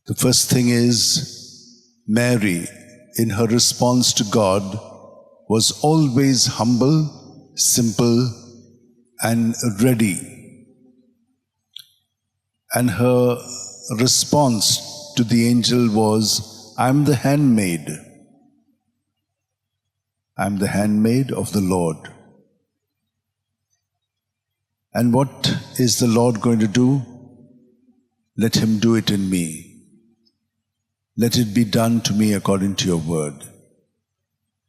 The first thing is, Mary, in her response to God, was always humble, simple, and ready. And her response to the angel was, I'm the handmaid. I'm the handmaid of the Lord. And what is the Lord going to do? Let him do it in me. Let it be done to me according to your word.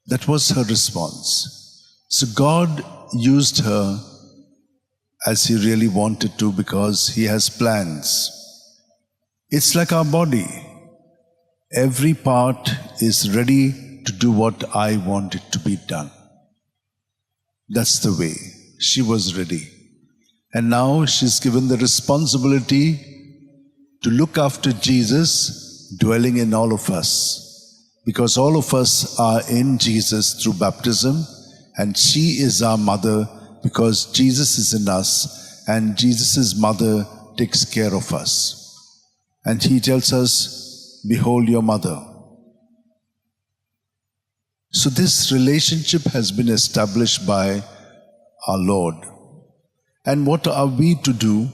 That was her response. So God used her as he really wanted to, because he has plans. It's like our body. Every part is ready to do what I want it to be done. That's the way. She was ready. And now she's given the responsibility to look after Jesus dwelling in all of us. Because all of us are in Jesus through baptism, and she is our mother because Jesus is in us, and Jesus' mother takes care of us. And he tells us, behold your mother. So this relationship has been established by our Lord. And what are we to do?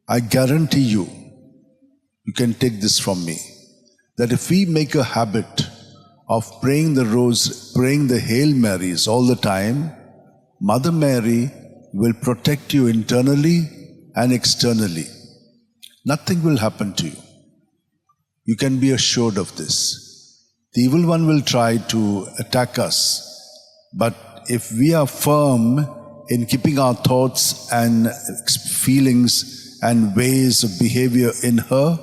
I guarantee you, you can take this from me, that if we make a habit of praying the Hail Marys all the time, Mother Mary will protect you internally and externally. Nothing will happen to you. You can be assured of this. The evil one will try to attack us, but if we are firm in keeping our thoughts and feelings and ways of behavior in her,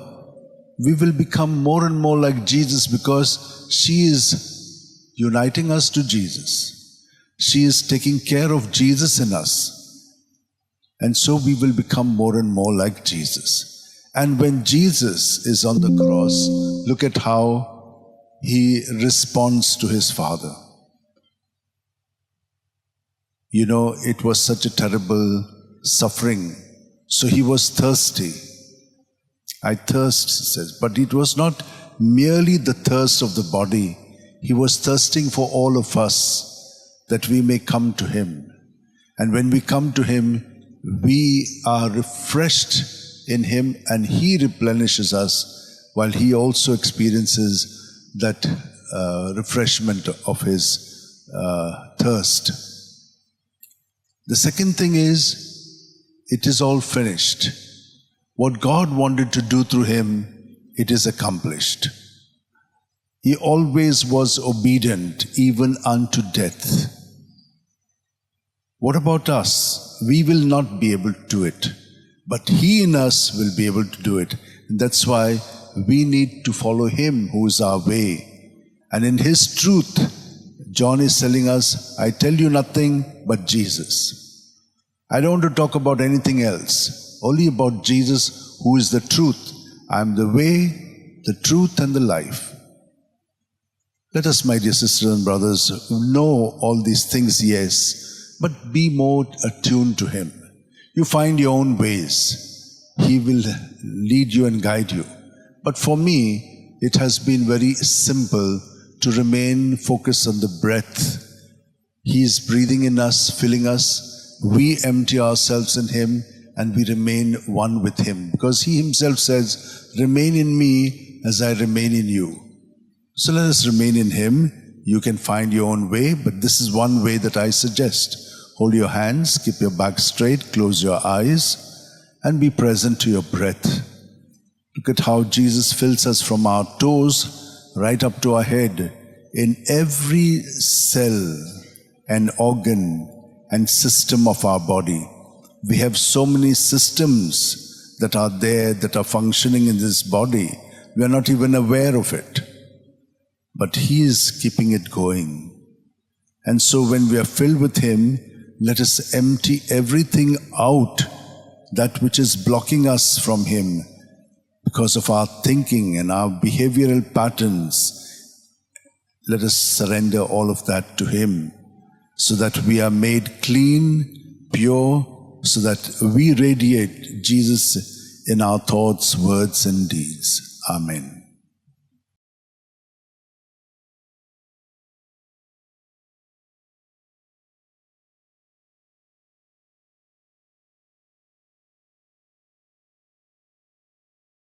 we will become more and more like Jesus, because she is uniting us to Jesus. She is taking care of Jesus in us. And so we will become more and more like Jesus. And when Jesus is on the cross, look at how he responds to his Father. You know, it was such a terrible suffering. So he was thirsty. I thirst, he says. But it was not merely the thirst of the body. He was thirsting for all of us, that we may come to him. And when we come to him, we are refreshed in him, and he replenishes us, while he also experiences that refreshment of his thirst. The second thing is, it is all finished. What God wanted to do through him, it is accomplished. He always was obedient, even unto death. What about us? We will not be able to do it, but he in us will be able to do it. And that's why we need to follow him who is our way. And in his truth, John is telling us, I tell you nothing but Jesus. I don't want to talk about anything else, only about Jesus who is the truth. I am the way, the truth, and the life. Let us, my dear sisters and brothers, know all these things, yes, but be more attuned to him. You find your own ways. He will lead you and guide you. But for me, it has been very simple to remain focused on the breath. He is breathing in us, filling us. We empty ourselves in him, and we remain one with him. Because he himself says, remain in me as I remain in you. So let us remain in him. You can find your own way, but this is one way that I suggest. Hold your hands, keep your back straight, close your eyes, and be present to your breath. Look at how Jesus fills us from our toes right up to our head. In every cell and organ and system of our body. We have so many systems that are there, that are functioning in this body. We are not even aware of it. But he is keeping it going. And so when we are filled with him, let us empty everything out, that which is blocking us from him because of our thinking and our behavioral patterns. Let us surrender all of that to him, so that we are made clean, pure, so that we radiate Jesus in our thoughts, words, and deeds. Amen.